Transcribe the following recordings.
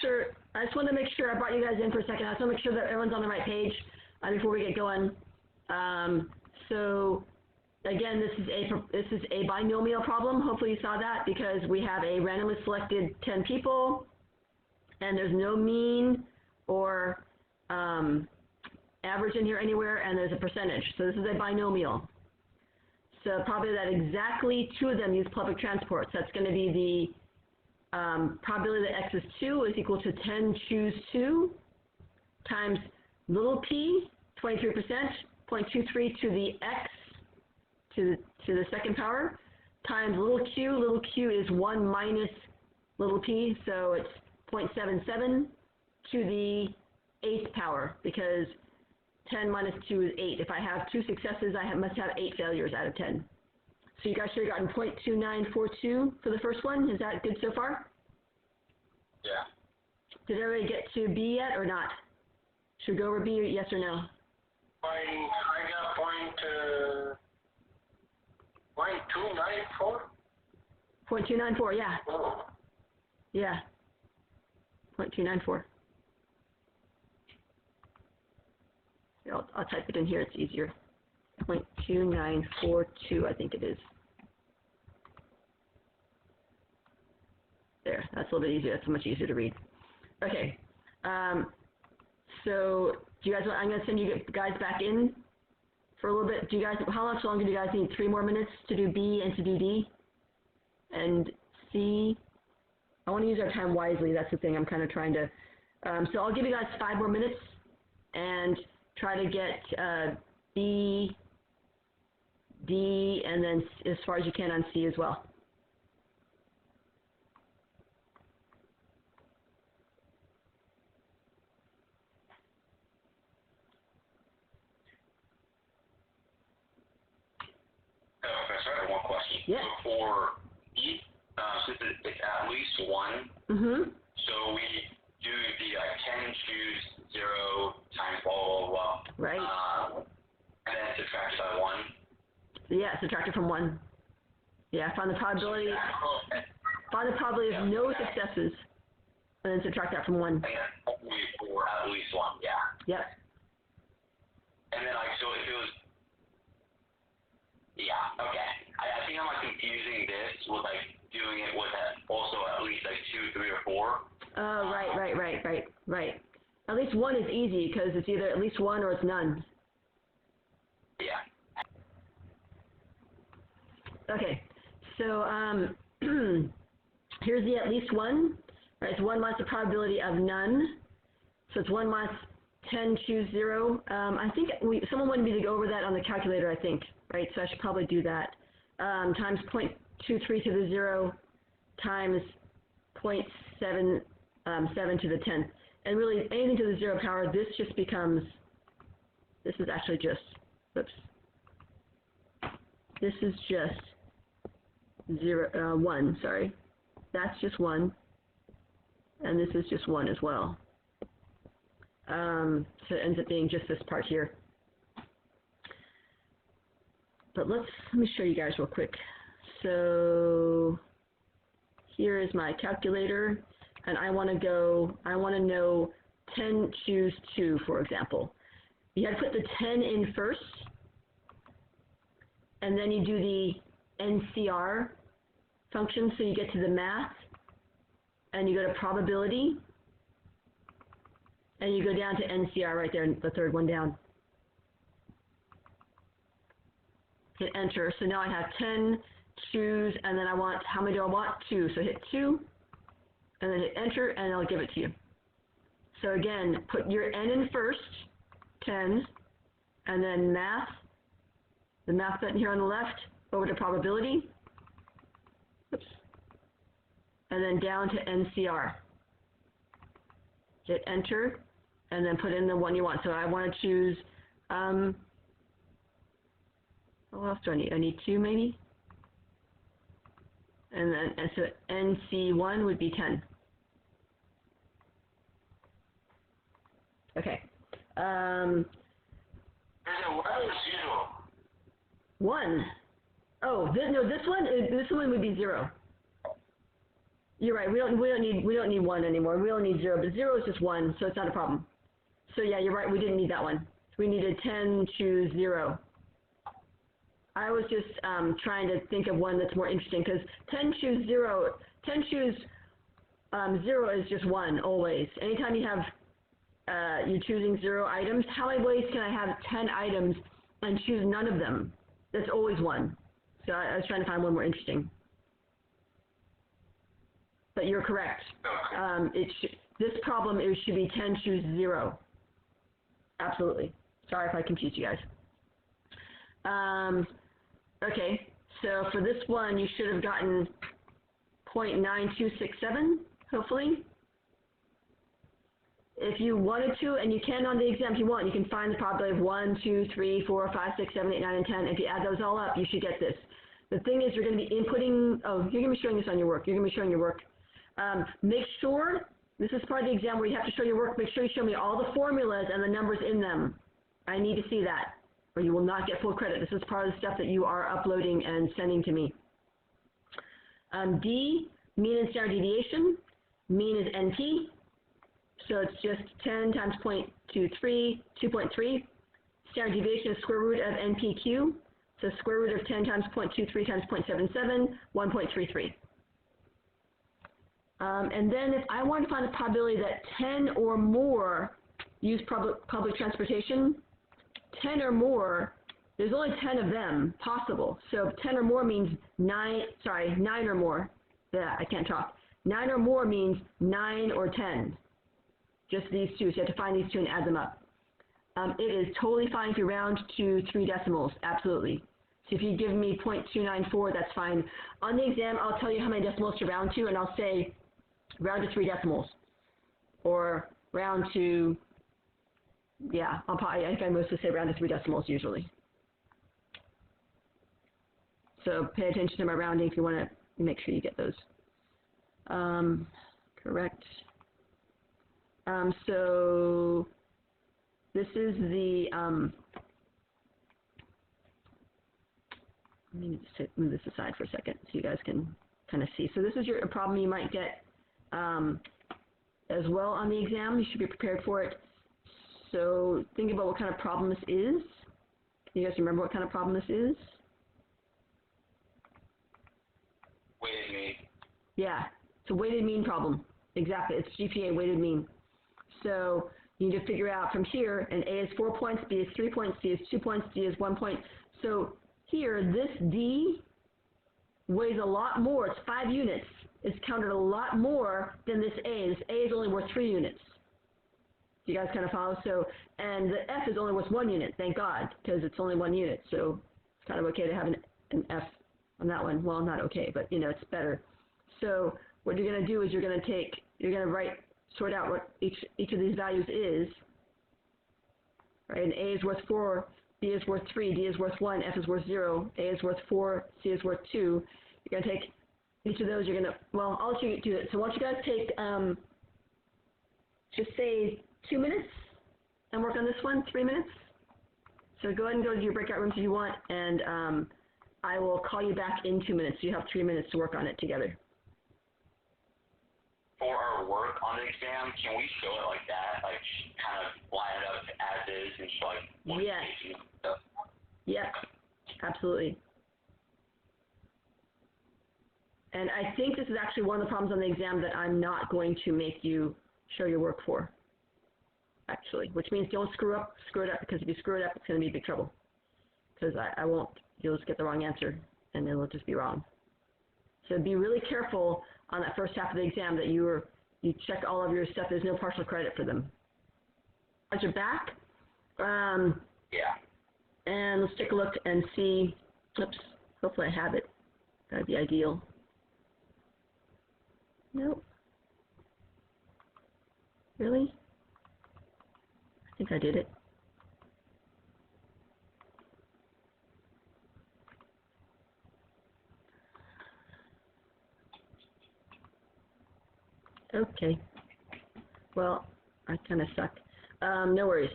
sure. I just want to make sure I brought you guys in for a second. I just want to make sure that everyone's on the right page before we get going. So again, this is a binomial problem. Hopefully you saw that because we have a randomly selected 10 people, and there's no mean or average in here anywhere, and there's a percentage. So this is a binomial. So probably that exactly 2 of them use public transport. So that's going to be the probability that x is 2 is equal to 10 choose 2 times little p, 23%, 0.23 to the x to the second power, times little q is 1 minus little p, so it's 0.77 to the 8th power, because 10 minus 2 is 8. If I have 2 successes, I must have 8 failures out of 10. So you guys should have gotten 0.2942 for the first one. Is that good so far? Yeah. Did everybody get to B yet or not? Should we go over B, yes or no? I got 0.294. 0.294, yeah. Oh. Yeah. 0.294. I'll type it in here, it's easier. 0.2942, I think it is. There, that's a little bit easier. That's much easier to read. Okay. So, do you guys? I'm going to send you guys back in for a little bit. Do you guys? How much longer do you guys need? 3 more minutes to do B and to do D and C. I want to use our time wisely. That's the thing. I'm kind of trying to. So I'll give you guys 5 more minutes and try to get B, D, and then as far as you can on C as well. Professor, I have one question. Yeah. So for E, since it's at least 1, so we do the 10 choose 0 times blah, blah, blah. Right. And then subtract it by 1. Yeah, subtract it from 1. Yeah, find the probability. Find the probability of no successes, and then subtract that from 1. And then only for at least 1, yeah. Yep. And then so if it was, yeah, okay. I think I'm confusing this with doing it with also at least 2, 3, or 4. Oh, right. At least 1 is easy because it's either at least 1 or it's none. Yeah. Okay, so here's the at least 1. Right, it's 1 minus the probability of none. So it's 1 minus 10 choose 0. I think someone wanted me to go over that on the calculator, I think, right? So I should probably do that. Times 0.23 to the 0 times 0.77 to the 10th. And really, anything to the 0 power, this just becomes, this is actually just, oops. This is just 1, sorry. That's just 1. And this is just 1 as well. So it ends up being just this part here. But let me show you guys real quick. So here is my calculator, and I want to know 10 choose 2, for example. You have to put the 10 in first, and then you do the NCR function, so you get to the math, and you go to probability, and you go down to NCR right there, the third one down. Hit enter. So now I have 10, choose, and then I want, how many do I want? 2. So hit 2, and then hit enter, and I'll give it to you. So again, put your N in first, 10, and then math, the math button here on the left, over to probability, oops, and then down to NCR. Hit enter, and then put in the one you want. So I want to choose, what else do I need? I need 2 maybe? And so NC1 would be 10. Okay. And then what is 0? 1. Oh, this one would be 0. You're right. We don't need 1 anymore. We don't need 0, but 0 is just 1, so it's not a problem. So yeah, you're right. We didn't need that one. We needed 10, choose 0. I was just trying to think of one that's more interesting because 10, choose 0. 10, choose 0 is just 1 always. Anytime you have you're choosing 0 items, how many ways can I have 10 items and choose none of them? That's always 1. So I was trying to find one more interesting. But you're correct. This problem should be 10, choose 0. Absolutely. Sorry if I confused you guys. Okay, so for this one, you should have gotten 0.9267, hopefully. If you wanted to, and you can on the exam if you want, you can find the probability of 1, 2, 3, 4, 5, 6, 7, 8, 9, and 10. If you add those all up, you should get this. The thing is, you're going to be inputting, you're going to be showing this on your work. You're going to be showing your work. Make sure, this is part of the exam where you have to show your work, make sure you show me all the formulas and the numbers in them. I need to see that, or you will not get full credit. This is part of the stuff that you are uploading and sending to me. D, mean and standard deviation. Mean is NP, so it's just 10 times 0.23, 2.3. Standard deviation is square root of NPQ, so square root of 10 times 0.23 times 0.77, 1.33. And then if I want to find the probability that 10 or more use public transportation, 10 or more, there's only 10 of them possible. So 10 or more means 9 or more. Yeah, I can't talk. 9 or more means 9 or 10. Just these two. So you have to find these two and add them up. It is totally fine if you round to 3 decimals. Absolutely. So if you give me 0.294, that's fine. On the exam, I'll tell you how many decimals to round to, and I'll say round to 3 decimals. Or round to, yeah, I think I mostly say round to 3 decimals usually. So pay attention to my rounding if you want to make sure you get those. Correct. So this is the, let me just move this aside for a second so you guys can kind of see. So this is a problem you might get as well on the exam. You should be prepared for it. So think about what kind of problem this is. You guys remember what kind of problem this is? Weighted mean. Yeah, it's a weighted mean problem. Exactly, it's GPA weighted mean. So you need to figure out from here, and A is 4 points, B is 3 points, C is 2 points, D is 1 point. So here, this D weighs a lot more. It's 5 units. It's counted a lot more than this A. This A is only worth 3 units. Do you guys kind of follow? So, and the F is only worth 1 unit, thank God, because it's only 1 unit. So it's kind of okay to have an F on that one. Well, not okay, but it's better. So what you're going to do is you're going to sort out what each of these values is. Right? And A is worth 4, B is worth 3, D is worth 1, F is worth 0, A is worth 4, C is worth 2. You're going to take each of those. You're going to, well, I'll let you do it. So why don't you guys take, just say 2 minutes and work on this one, 3 minutes. So go ahead and go to your breakout rooms if you want, and I will call you back in 2 minutes. So you have 3 minutes to work on it together. For our work on the exam, can we show it like that? Like, kind of line it up as is and show, like, one Yes. Stuff? Yeah, absolutely. And I think this is actually one of the problems on the exam that I'm not going to make you show your work for, actually, which means don't screw it up, because if you screw it up, it's going to be big trouble. Because I won't, you'll just get the wrong answer, and it'll just be wrong. So be really careful on that first half of the exam that you check all of your stuff. There's no partial credit for them. As you're back, yeah. And let's take a look and see. Oops, hopefully I have it. That'd be ideal. Nope. Really? I think I did it. Okay. Well, I kind of suck. No worries.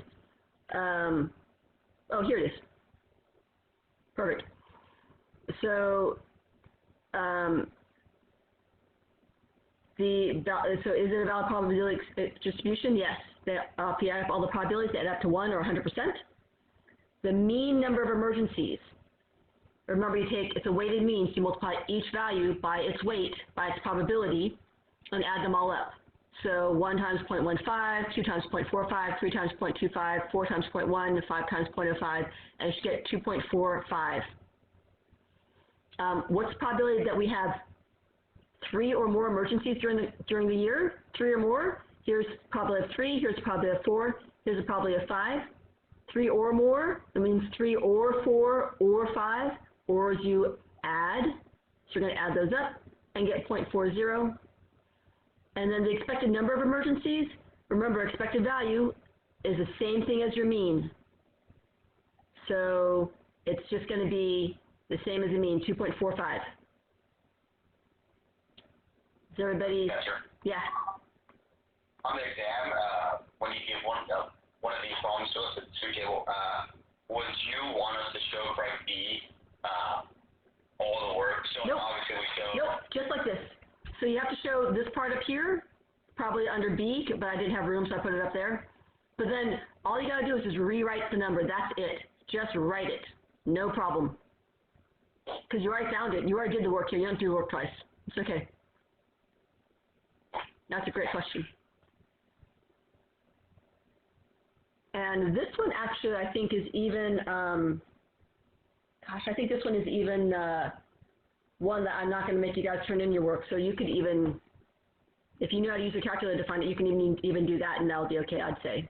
Oh, here it is. Perfect. So, So is it a valid probability distribution? Yes. If you add up all the probabilities, they add up to 1 or 100%. The mean number of emergencies. Remember, it's a weighted mean, so you multiply each value by its weight, by its probability, and add them all up. So 1 times 0.15, 2 times 0.45, 3 times 0.25, 4 times 0.1, 5 times 0.05, and you should get 2.45. What's the probability that we have 3 or more emergencies during the year? 3 or more. Here's probability of 3. Here's probability of 4. Here's a probability of 5. 3 or more. That means 3 or 4 or 5. Or as you add, so you're going to add those up and get 0.40. And then the expected number of emergencies. Remember, expected value is the same thing as your mean. So it's just going to be the same as the mean, 2.45. Is everybody? Yes, sir. Yeah. On the exam, when you give one of these problems to us at the truth table, would you want us to show correct B, all the work? So nope. Obviously we show. Nope, just like this. So you have to show this part up here, probably under B, but I didn't have room, so I put it up there. But then all you got to do is just rewrite the number. That's it. Just write it. No problem. Because you already found it. You already did the work here. You don't do the work twice. It's okay. That's a great question. And this one actually I think is even, I think this one is even one that I'm not going to make you guys turn in your work. So you could even, if you know how to use a calculator to find it, you can even do that and that'll be okay, I'd say.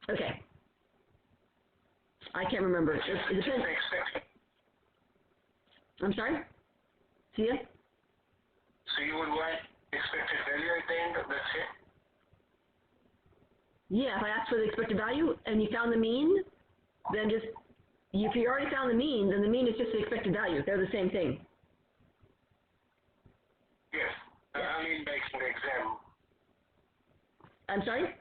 Okay. I can't remember. It depends. I'm sorry? See ya? So you would want expected value at the end, that's it? Yeah, if I asked for the expected value and you found the mean, then just, if you already found the mean, then the mean is just the expected value. They're the same thing. Yes. I mean, like in the exam. I'm sorry?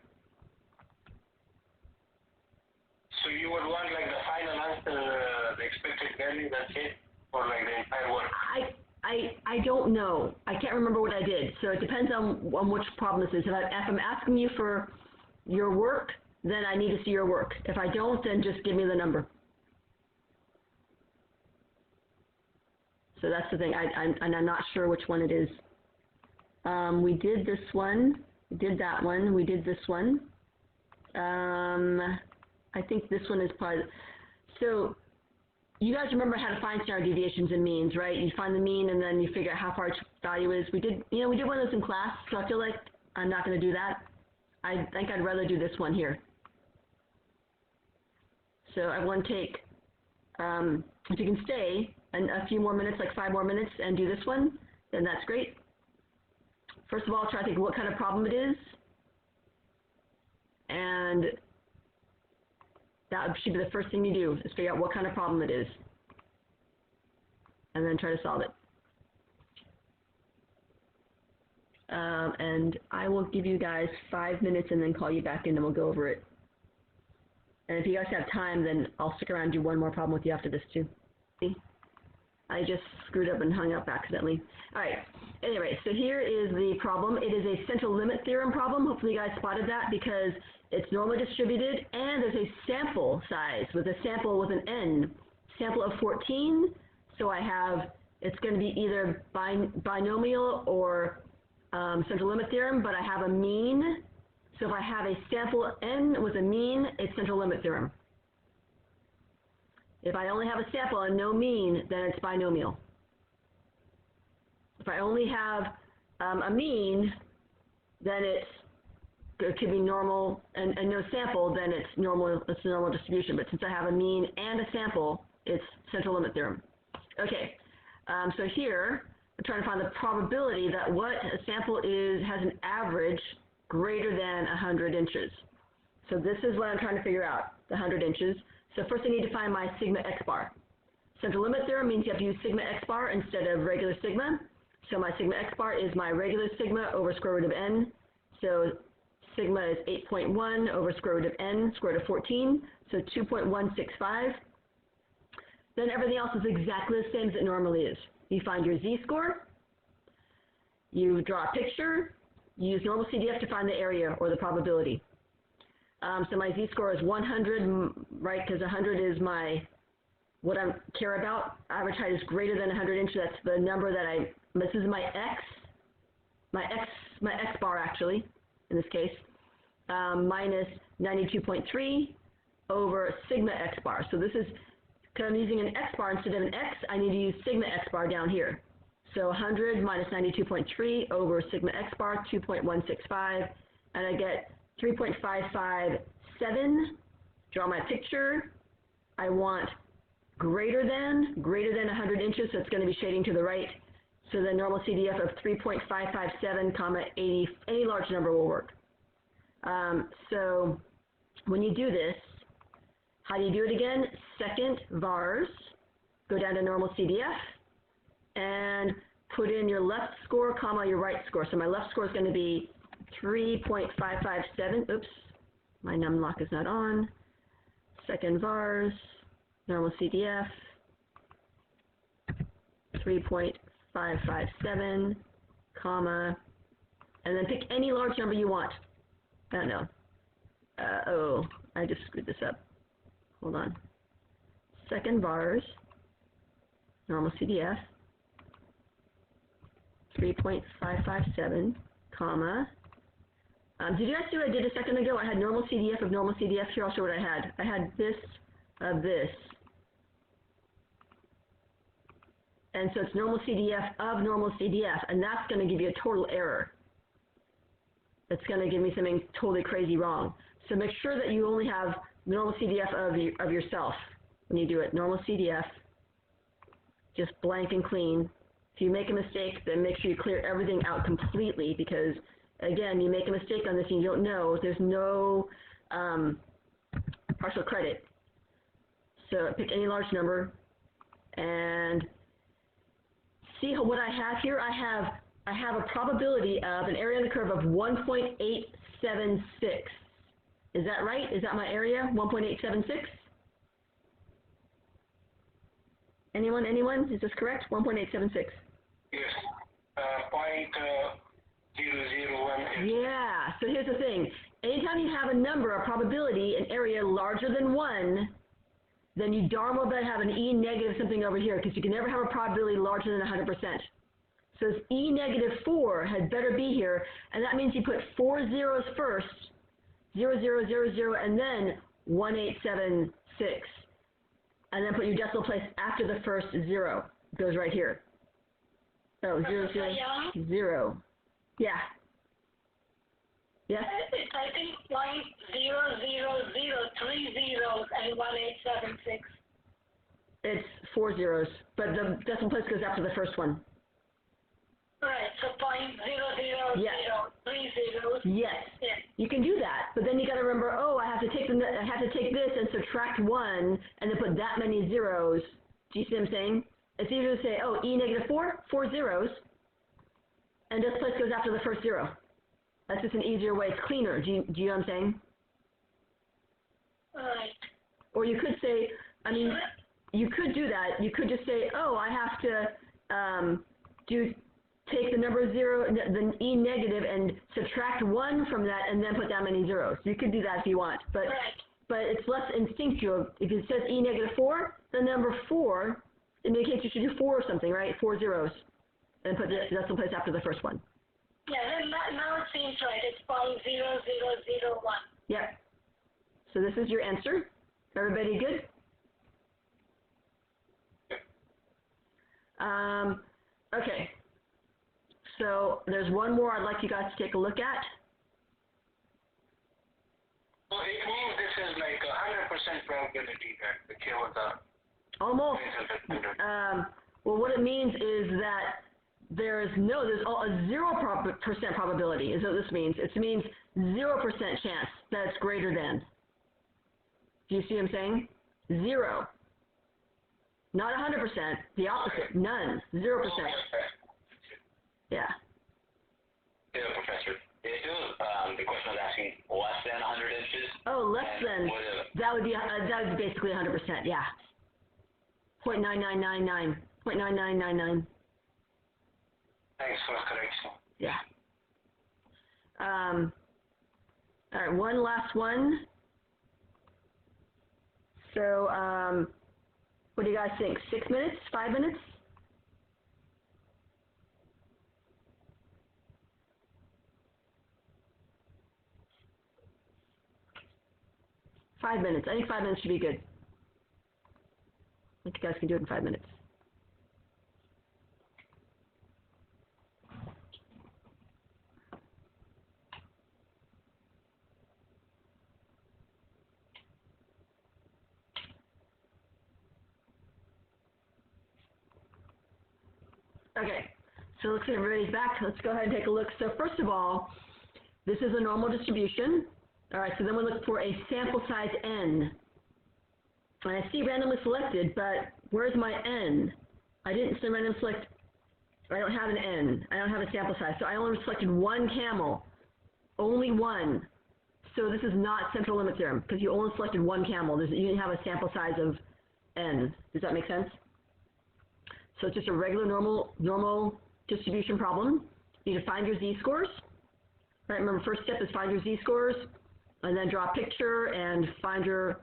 So you would want like the final answer, the expected value, that's it? Or like the entire work? I don't know. I can't remember what I did. So it depends on which problem this is. If I'm asking you for your work, then I need to see your work. If I don't, then just give me the number. So that's the thing. I'm not sure which one it is. We did this one. We did that one. We did this one. I think this one is part of, so you guys remember how to find standard deviations and means, right? You find the mean and then you figure out how far each value is. We did one of those in class, so I feel like I'm not going to do that. I think I'd rather do this one here. So I want to take, if you can stay a few more minutes, like 5 more minutes, and do this one, then that's great. First of all, try to think what kind of problem it is. And that should be the first thing you do, is figure out what kind of problem it is. And then try to solve it. And I will give you guys 5 minutes and then call you back in and we'll go over it. And if you guys have time, then I'll stick around and do one more problem with you after this too. I just screwed up and hung up accidentally. All right. Anyway, so here is the problem. It is a central limit theorem problem. Hopefully you guys spotted that because it's normally distributed and there's a sample size with a sample with an n. Sample of 14. So I have, it's going to be either binomial or central limit theorem, but I have a mean. So if I have a sample n with a mean, it's central limit theorem. If I only have a sample and no mean, then it's binomial. If I only have a mean, then it could be normal, and no sample, then it's normal. It's a normal distribution. But since I have a mean and a sample, it's central limit theorem. Okay, so here I'm trying to find the probability that what a sample is has an average greater than 100 inches. So this is what I'm trying to figure out, the 100 inches. So first I need to find my sigma x bar. Central limit theorem means you have to use sigma x bar instead of regular sigma. So my sigma x bar is my regular sigma over square root of n. So sigma is 8.1 over square root of n, square root of 14, so 2.165. Then everything else is exactly the same as it normally is. you find your z-score, you draw a picture, you use normal CDF to find the area or the probability. So my z-score is 100, right, because 100 is what I care about. Average height is greater than 100 inches. That's the number that this is my x bar actually, in this case, minus 92.3 over sigma x bar. So this is, because I'm using an x bar instead of an x, I need to use sigma x bar down here. So 100 minus 92.3 over sigma x bar, 2.165, and I get 3.557. Draw my picture. I want greater than 100 inches, so it's going to be shading to the right. So the normal CDF of 3.557, comma 80, any large number will work. So when you do this, how do you do it again? Second vars, go down to normal CDF, and put in your left score, comma your right score. So my left score is going to be 3.557. Oops, my numlock is not on. Second vars, normal CDF, 3.557, comma, and then pick any large number you want. I don't know. Oh, I just screwed this up. Hold on. Second vars, normal CDF, 3.557, comma. Did you guys see what I did a second ago? I had normal CDF of normal CDF. Here, I'll show what I had. I had this of this. And so it's normal CDF of normal CDF, and that's going to give you a total error. It's going to give me something totally crazy wrong. So make sure that you only have normal CDF of yourself when you do it. Normal CDF, just blank and clean. If you make a mistake, then make sure you clear everything out completely, because again, you make a mistake on this and you don't know, there's no partial credit. So pick any large number and see what I have here. I have a probability of an area under the curve of 1.876. Is that right? Is that my area, 1.876? Anyone? Is this correct? 1.876? Yes. 0.001. Yeah, so here's the thing. Anytime you have a number, a probability, an area larger than 1, then you darn well better have an E negative something over here, because you can never have a probability larger than 100%. So this E negative 4 had better be here, and that means you put 4 zeros first, 0, 0, 0, 0, and then 1876. And then put your decimal place after the first 0. It goes right here. Oh, 0, 0, 0. Yeah. Yes? I think 0.00030 and 1876. It's 4 zeros, but the decimal place goes after the first one. Right, so 0.00030 zeros. Yes. Yes. You can do that, but then you got to remember, oh, I have to take this and subtract 1 and then put that many zeros. Do you see what I'm saying? It's easier to say, oh, E negative 4, 4 zeros, and this place goes after the first 0. That's just an easier way. It's cleaner. Do you know what I'm saying? Right. Or you could say, I mean, you could do that. You could just say, oh, I have to take the number 0, the E negative, and subtract 1 from that, and then put that many zeros. You could do that if you want, but it's less instinctual. If it says E negative 4, the number 4 indicates you should do 4 or something, right? 4 zeros, and put the decimal place after the first one. Yeah, then now it seems right. It's 0.0001. Yep. So this is your answer. Everybody good? Okay. So there's one more I'd like you guys to take a look at. So it means this is like 100% probability that the K was up. Almost. Well, what it means is that there's a 0% probability is what this means. It means 0% chance that it's greater than. Do you see what I'm saying? 0. Not 100%, the opposite, none, 0%. Yeah. Yeah, Professor. If it was, the question was asking less than 100 inches. Oh, less than. That would be basically 100%. Yeah. 0.9999. 0.9999. Thanks for correction. Yeah. All right, one last one. So, what do you guys think? 6 minutes? 5 minutes? Five minutes. I think 5 minutes should be good. I think you guys can do it in 5 minutes. Okay, so looks like everybody's back. Let's go ahead and take a look. So first of all, this is a normal distribution. All right, so then we look for a sample size n. And I see randomly selected, but where's my n? I didn't say random select. I don't have an n. I don't have a sample size. So I only selected one camel, only one. So this is not central limit theorem because you only selected one camel. You didn't have a sample size of n. Does that make sense? So it's just a regular normal distribution problem. You need to find your z-scores. Right, remember first step is find your z-scores, and then draw a picture and find your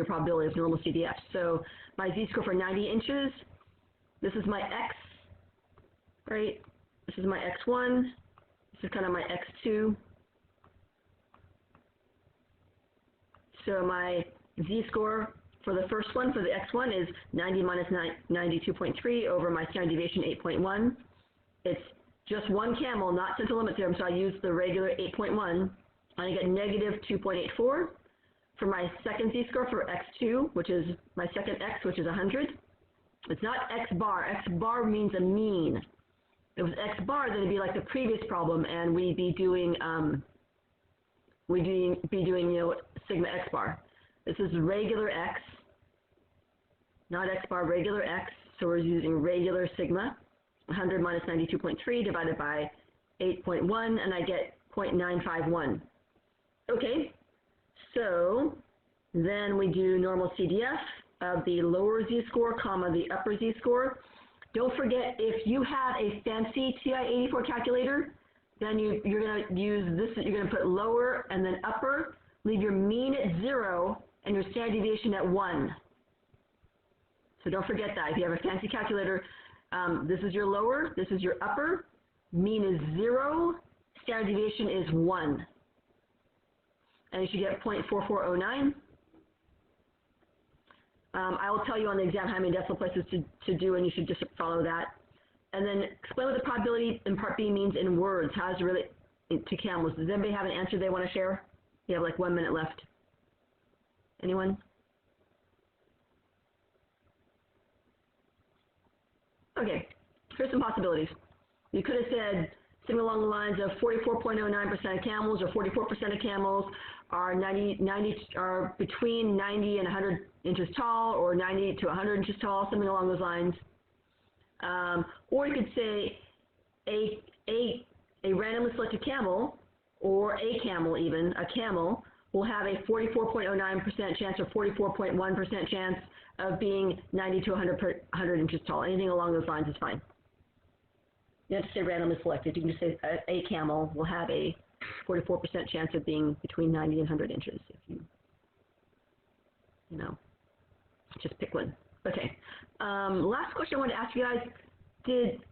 probability of normal CDF. So my z-score for 90 inches, this is my x, right? This is my x1, this is kind of my x2. So my z-score for the first one, for the x1, is 90 minus 92.3 over my standard deviation 8.1. It's just one camel, not central limit theorem, so I use the regular 8.1, and I get negative 2.84. For my second z-score for x2, which is my second x, which is 100, it's not x bar. X bar means a mean. If it was x bar, then it'd be like the previous problem, and we'd be doing sigma x bar. This is regular x, not x bar, regular x, so we're using regular sigma. 100 minus 92.3 divided by 8.1, and I get 0.951. Okay, so then we do normal CDF of the lower z-score, comma, the upper z-score. Don't forget, if you have a fancy TI-84 calculator, then you're going to use this, you're going to put lower and then upper, leave your mean at 0, and your standard deviation at 1. So don't forget that. If you have a fancy calculator, this is your lower, this is your upper, mean is 0, standard deviation is 1. And you should get 0.4409. I will tell you on the exam how many decimal places to do, and you should just follow that. And then explain what the probability in part B means in words. How does it relate to camels? Does anybody have an answer they want to share? You have like 1 minute left. Anyone? Okay, here's some possibilities. You could have said something along the lines of 44.09% of camels, or 44% of camels are are between 90 and 100 inches tall, or 90 to 100 inches tall, something along those lines. Or you could say a randomly selected camel, or a camel even, a camel, will have a 44.09% chance or 44.1% chance of being 90 to 100 inches tall. Anything along those lines is fine. You have to say randomly selected. You can just say a camel will have a 44% chance of being between 90 and 100 inches. If you know, just pick one. Okay. Last question I wanted to ask you guys: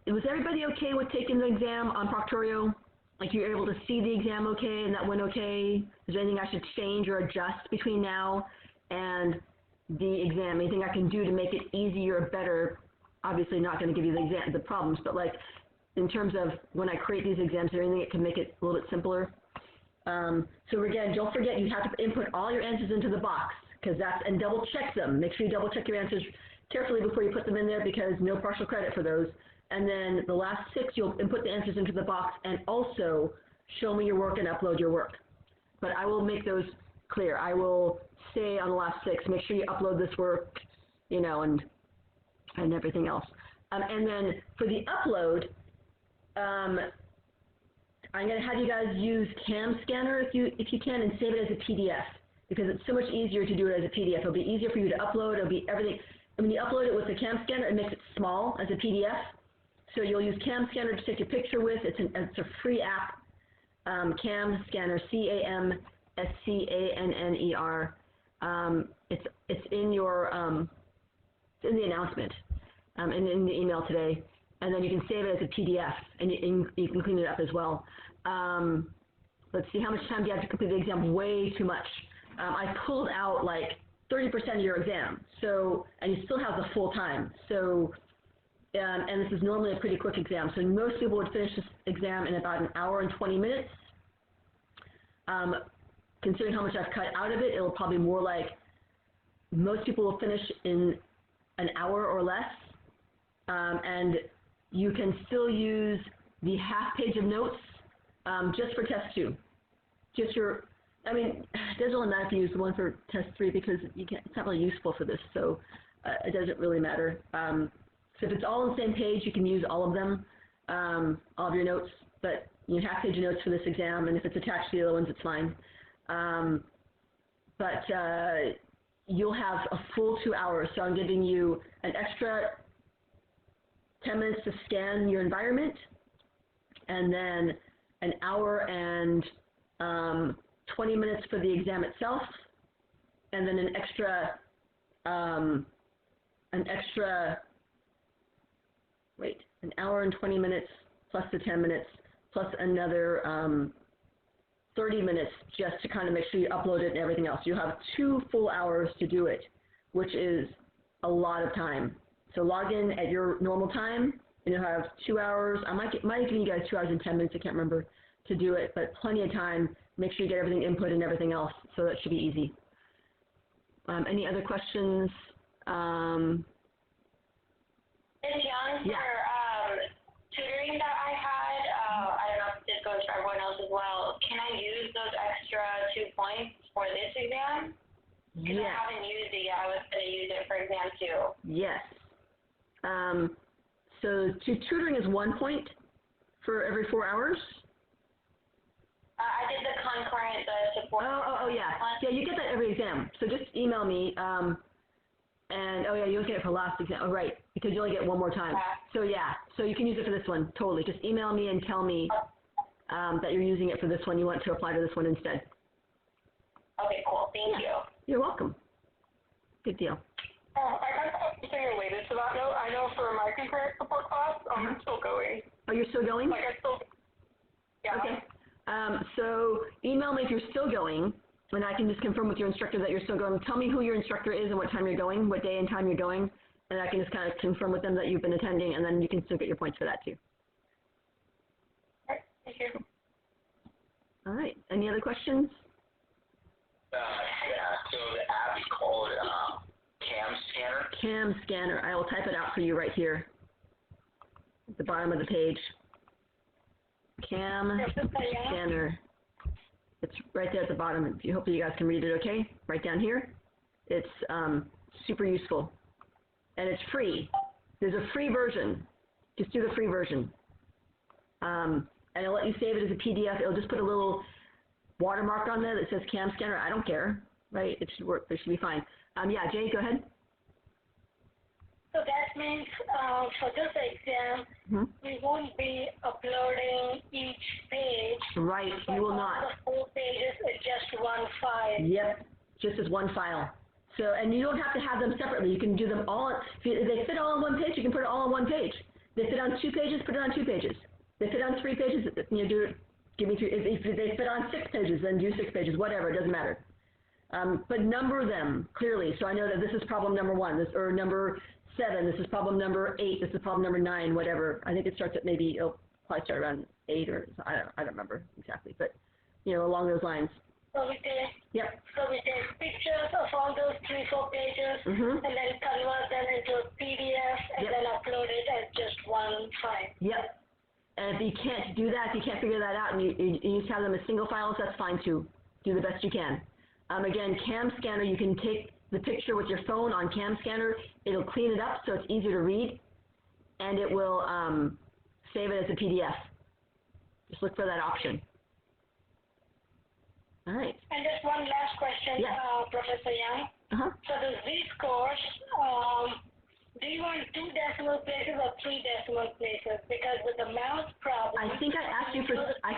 was everybody okay with taking the exam on Proctorio? Like you were able to see the exam okay, and that went okay? Is there anything I should change or adjust between now and the exam? Anything I can do to make it easier or better? Obviously, not going to give you the problems, but like, in terms of when I create these exams, is there anything that can make it a little bit simpler? So again, don't forget you have to input all your answers into the box, and double check them. Make sure you double check your answers carefully before you put them in there, because no partial credit for those. And then the last 6, you'll input the answers into the box and also show me your work and upload your work. But I will make those clear. I will say on the last 6, make sure you upload this work, you know, and everything else. And then for the upload, I'm going to have you guys use Cam Scanner if you can, and save it as a PDF, because it's so much easier to do it as a PDF. It'll be easier for you to upload. It'll be everything. when you upload it with the CAM scanner, it makes it small as a PDF. So you'll use CAM scanner to take a picture with. It's a free app. CAM scanner, CAMSCANNER. It's in your it's in the announcement, and in the email today. And then you can save it as a PDF, and you can clean it up as well. Let's see, how much time do you have to complete the exam? Way too much. I pulled out like 30% of your exam, so, and you still have the full time. So, and this is normally a pretty quick exam. So most people would finish this exam in about an hour and 20 minutes. Considering how much I've cut out of it, it'll probably more like most people will finish in an hour or less. And you can still use the half page of notes just for test 2. Just your, I mean, it doesn't really matter if you use the one for test 3 because you can't, it's not really useful for this, so it doesn't really matter. So if it's all on the same page, you can use all of them, all of your notes, but you half page notes for this exam, and if it's attached to the other ones, it's fine. But you'll have a full 2 hours, so I'm giving you an extra 10 minutes to scan your environment, and then an hour and 20 minutes for the exam itself, and then an extra, an hour and 20 minutes plus the 10 minutes plus another 30 minutes just to kind of make sure you upload it and everything else. You'll have 2 full hours to do it, which is a lot of time. So log in at your normal time, and you'll have 2 hours. I might give you guys 2 hours and 10 minutes, I can't remember, to do it, but plenty of time. Make sure you get everything input and everything else, so that should be easy. Any other questions? Ms. Young, Yeah. for tutoring that I had, I don't know if this goes for everyone else as well, can I use those extra 2 points for this exam? Because Yes. I haven't used it yet. I was going to use it for exam 2. Yes. So tutoring is 1 point for every 4 hours. I did the concurrent, the support. Oh, yeah. Yeah, you get that every exam. So just email me, and, oh, yeah, you'll get it for last exam. Oh, right, because you only get 1 more time. So, yeah, so you can use it for this one, totally. Just email me and tell me that you're using it for this one. You want to apply to this one instead. Okay, cool. Thank you. You're welcome. Good deal. I got something related to that note. I know for my concurrent support class, I'm still going. Oh, you're still going? Like, I still, yeah. Okay. So email me if you're still going, and I can just confirm with your instructor that you're still going. Tell me who your instructor is and what time you're going, what day and time you're going, and I can just kind of confirm with them that you've been attending, and then you can still get your points for that too. All right, thank you. All right. Any other questions? Yeah, so the app is called CAM Scanner. CAM Scanner. I will type it out for you right here at the bottom of the page. CAM Scanner. It's right there at the bottom. Hopefully you guys can read it okay? Right down here. It's super useful. And it's free. There's a free version. Just do the free version. And it'll let you save it as a PDF. It'll just put a little watermark on there that says CAM Scanner. I don't care, right? It should work. It should be fine. Yeah, Jay, go ahead. So that means for this exam, we won't be uploading each page. Right, you will not. The 4 pages is just 1 file. Yep, just as 1 file. So, and you don't have to have them separately. You can do them all. If they fit all on 1 page, you can put it all on 1 page. They fit on 2 pages, put it on 2 pages. They fit on 3 pages, do it. Give me 3. If they fit on 6 pages, then do 6 pages. Whatever, it doesn't matter. But number them clearly, so I know that this is problem number 1, or number 7. This is problem number 8. This is problem number 9. Whatever. I think it starts at maybe it'll probably start around 8 or I don't remember exactly, but along those lines. So we take. Yep. So we take pictures of all those 3-4 pages, and then convert them into a PDF, and then upload it as just 1 file. Yep. And if you can't do that, if you can't figure that out, and you just have them as single files, that's fine too. Do the best you can. Again, CAM Scanner, you can take the picture with your phone on CAM Scanner. It'll clean it up so it's easier to read, and it will save it as a PDF. Just look for that option. All right. And just one last question, Yes. Professor Young. Uh-huh. So the Z-scores, do you want 2 decimal places or 3 decimal places? Because with the mouse problem. I think I asked you for, I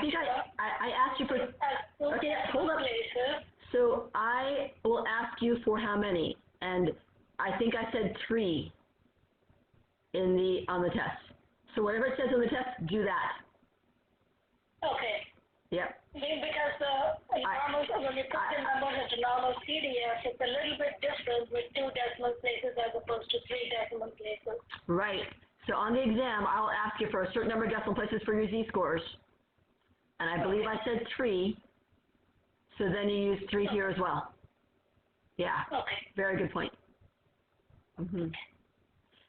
asked you for, okay, hold up. Places. So I will ask you for how many? And I think I said 3 on the test. So whatever it says on the test, do that. Okay. Yep. Because when you put the numbers into normal PDF, it's a little bit different with 2 decimal places as opposed to 3 decimal places. Right. So on the exam, I'll ask you for a certain number of decimal places for your Z-scores. And I believe I said 3. So then you use 3 here as well. Yeah. Okay. Very good point. Mhm.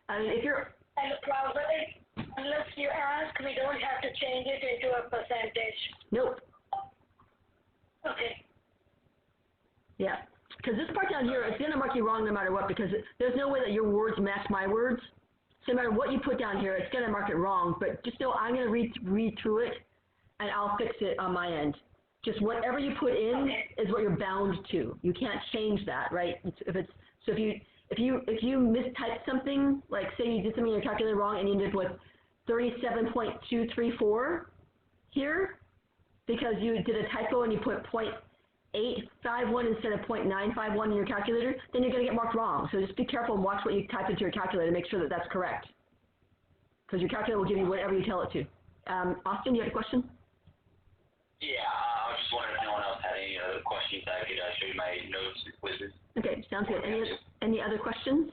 I mean, if you're... And the problem is, unless you ask, we don't have to change it into a percentage. Nope. Okay. Yeah. Because this part down here, it's going to mark you wrong no matter what, because there's no way that your words match my words. So no matter what you put down here, it's going to mark it wrong. But just know I'm going to read through it, and I'll fix it on my end. Just whatever you put in is what you're bound to. You can't change that, right? If you mistyped something, like say you did something in your calculator wrong and you ended up with 37.234 here, because you did a typo and you put .851 instead of .951 in your calculator, then you're going to get marked wrong. So just be careful and watch what you type into your calculator to make sure that that's correct. Because your calculator will give you whatever you tell it to. Austin, you had a question? Yeah, I was just wondering if anyone else had any other questions I could show you my notes and quizzes. Okay, sounds good. Any other questions?